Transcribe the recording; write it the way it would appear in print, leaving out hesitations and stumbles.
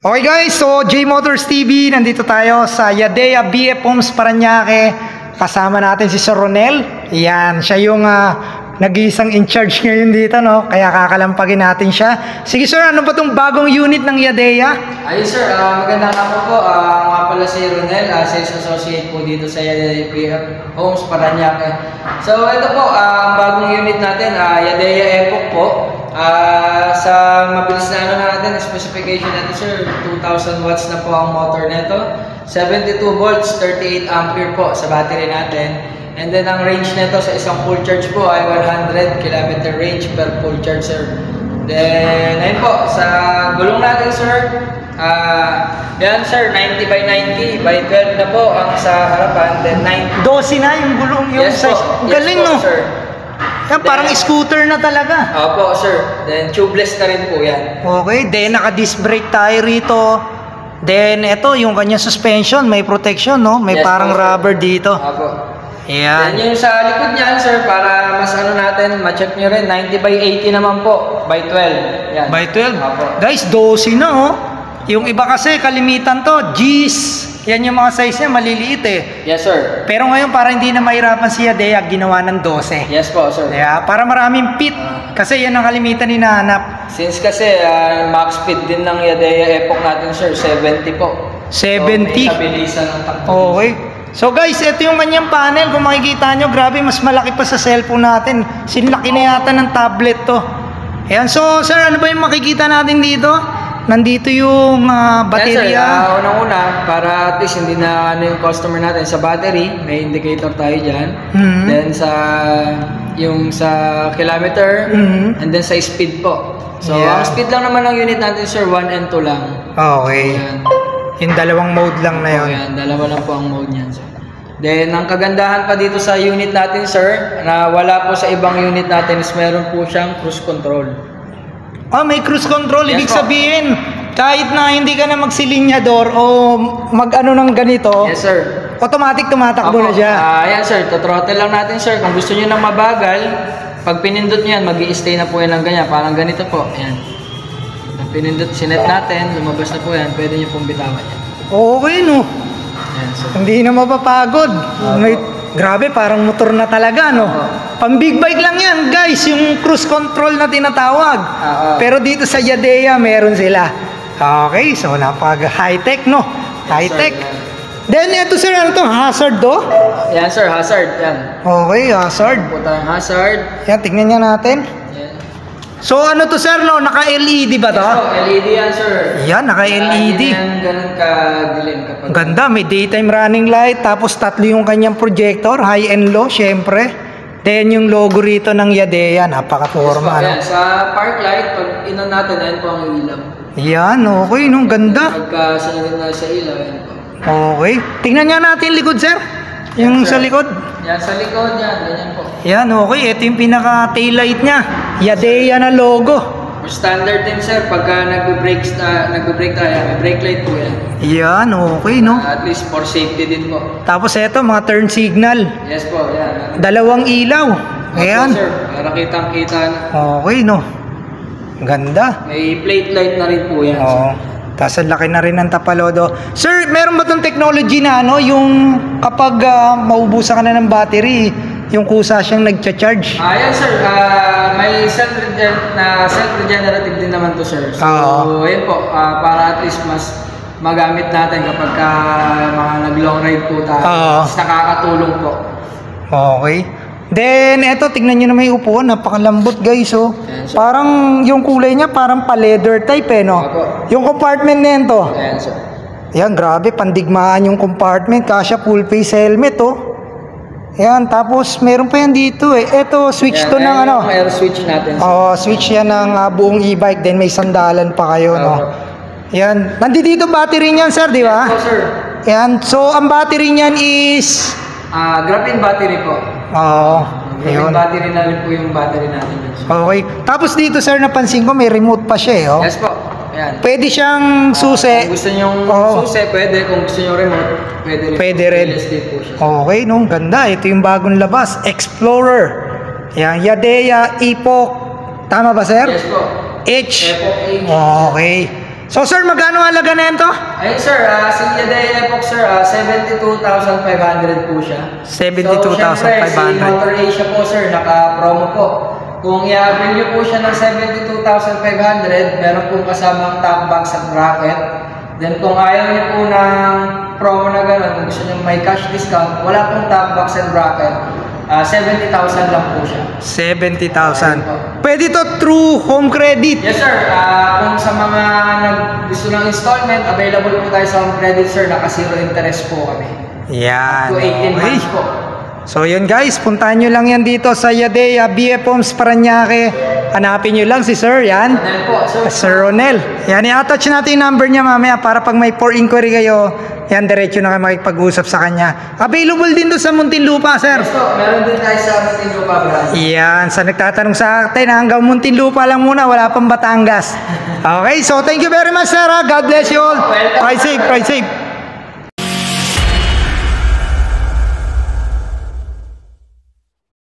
Okay guys, so J Motors TV, nandito tayo sa Yadea BF Homes Parañaque. Kasama natin si Sir Ronel. Yan, siya yung nag-iisang in charge ngayon dito, no? Kaya kakalampagin natin siya. Sige sir, ano ba tong bagong unit ng Yadea? Ayun sir, magandang hapon po. Nga pala si Ronel, Sales Associate po dito sa Yadea BF Homes Parañaque. So ito po, ang bagong unit natin, Yadea Epoch po. Sa mabilis na ano natin, specification natin sir, 2,000 watts na po ang motor nito, 72 volts, 38 ampere po sa battery natin, and then ang range nito sa isang full charge po ay 100 km range per full charge sir. Then ayun po, sa gulong natin sir, yan sir, 90 by 90 by 12 na po ang sa harapan, then 12 na yung gulong, yung yes size. Po, Galing yes po, no? Sir. Yan, parang scooter na talaga. Opo sir, then tubeless na rin po yan. Okay, then naka-disc brake tayo rito. Then ito, yung kanyang suspension, may protection, no? May Yes, parang po, rubber dito. Opo. Ayan. Then yung sa likod niyan sir, para mas ano natin, ma-check nyo rin, 90 by 80 naman po, by 12. Yan. By 12. Opo. Guys, 12 na, oh. Yung iba kasi, kalimitan to, G's. Yan yung mga size niya, maliliit eh. Yes sir. Pero ngayon, para hindi na mahirapan si Yadea, ginawa ng 12. Yes po sir. Kaya, para maraming fit. Kasi yan ang kalimitan ni Nanap. Since kasi max speed din ng Yadea Epoch natin sir, 70 po. 70. So, may kabilisan ng takbo. Okay. So guys, ito yung kanyang panel. Kung makikita nyo, grabe, mas malaki pa sa cellphone natin. Sinlaki na yata ng tablet to. Ayan. So sir, ano ba yung makikita natin dito? Nandito yung baterya. Yes sir, unang-una, para at least hindi na ano yung customer natin sa battery, may indicator tayo dyan. Then sa kilometer, and then sa speed po. So ang speed lang naman ng unit natin sir, 1 and 2 lang. Okay. Ayan. Yung dalawang mode lang na yun. Ayan, dalawa lang po ang mode niyan sir. Then ang kagandahan pa dito sa unit natin sir, na wala po sa ibang unit natin, is meron po siyang cruise control. May cruise control. Yes, Ibig po. sabihin, kahit na hindi ka na magsilinyador o mag-ano ng ganito, Yes sir. automatic tumatakbo na siya. Ayan sir, tothrottle lang natin sir. Kung gusto niyo nang mabagal, pag pinindot niyo yan, mag-i-stay na po yan ng ganyan. Parang ganito po. Ayan. Pag pinindot, sinet natin, lumabas na po yan. Pwede niyo pong bitawan yan. Okay, no? Ayan sir. Hindi na mapapagod. Grabe, parang motor na talaga, no? Pang big bike lang yan, guys, yung cruise control na tinatawag. Pero dito sa Yadea, meron sila. Okay, so napag-high-tech, no? High-tech. Then, ito sir, ano to? Hazard to? Yan sir, hazard. Yan. Okay, hazard. Po tayong hazard. Yan, tignan niya natin. Yan. So, ano to sir, no? Naka-LED ba to? Yes po, LED yan sir. Yan, naka-LED. Yan, ganun ka-dilim kapag... Ganda, may daytime running light, tapos tatlo yung kanyang projector, high and low, syempre. Then yung logo rito ng Yadea, napaka-forma. Yes, sa park light, pag inon natin, ayun po ang ilaw. Yan, okay, no, ganda. Pagka sunod na sa ilaw, ayun po. Okay. Tingnan nga natin likod, sir. Yung Yes, sa sir. likod. Yan, sa likod yan, ganyan po. Yan, okay. Ito yung pinaka-taillight niya. Yadea na logo. For standard din sir, pagka nagbe-brake tayo, may brake light po yan. Yan, okay, no. At least for safety din po. Tapos ito, mga turn signal. Yes po, yan. Dalawang ilaw. Ayan. Opo, sir, para kitang-kita na. Okay, no. Ganda. May plate light na rin po yan. Oo. Tapos ang laki na rin ng tapalodo. Sir, meron ba itong technology na ano, yung kapag maubusan ka na ng battery, yung kusa siyang nagcha-charge? Yan sir, may self-regenerative din naman to sir. So, yun po, para at least mas magamit natin kapag mga nag-long ride po tayo. Mas nakakatulong po. Okay. Then, eto, tignan nyo na may upuan. Napakalambot, guys, oh. Ayan, sir. Parang yung kulay niya, parang pa-leather type, eh, no? Opo. Yung compartment nito. Ayan sir. Yan, grabe, pandigmaan yung compartment. Kasya full face helmet, oh. Yan, tapos meron pa yan dito, eh. Eto, switch to ng ano. Yung air switch natin sir. Switch yan ng buong e-bike. Then may sandalan pa kayo, no? Yan. Nandito battery niyan, sir, di ba? Yes po sir. Yan. So, ang battery niyan is... Graphene battery po. Graphene Graphene battery na rin po yung battery natin. Okay. Tapos dito, sir, napansin ko may remote pa siya, eh, oh. Yes po. Ayan. Pwede siyang susi. Kung gusto nyo susi, pwede. Kung gusto nyo remote, pwede rin. Pwede rin. Po siya. Okay, no? Ganda. Ito yung bagong labas. Explorer. Yan. Yadea Epoch. Tama ba, sir? Yes po. H. Epoch H. Okay. So sir, magkano halaga na ito? Ayun sir, si Yadea Epoch sir, 72,500 po siya. 72,500. So syempre, si Motor Asia po sir, naka-promo po. Kung i-avail nyo po siya ng 72,500, meron pong kasamang top box at bracket. Then kung ayaw nyo po ng promo na gano'n, kung gusto nyo may cash discount, wala pong top box and bracket. 70,000 lang po siya. 70,000. Pwede to through home credit. Yes sir, kung sa mga gusto ng installment, available po tayo sa home credit sir, naka 0 interest po kami. Yan. Up to 18 months po. So yun guys, puntahan nyo lang yan dito sa Yadea BF Homes Parañaque. Hanapin nyo lang si Sir, yan. Ronel po, sir. Sir Ronel. Yan, i-attach natin yung number niya mamaya para pag may for inquiry kayo, yan, diretso na kayo makipag-usap sa kanya. Available din doon sa Muntinlupa, sir. Yes po, meron din tayo sa Muntinlupa branch. Yan, sa nagtatanong sa atin, hanggang Muntinlupa lang muna, wala pang Batangas. Okay, so thank you very much, sir. God bless you all. Ride safe, ride safe.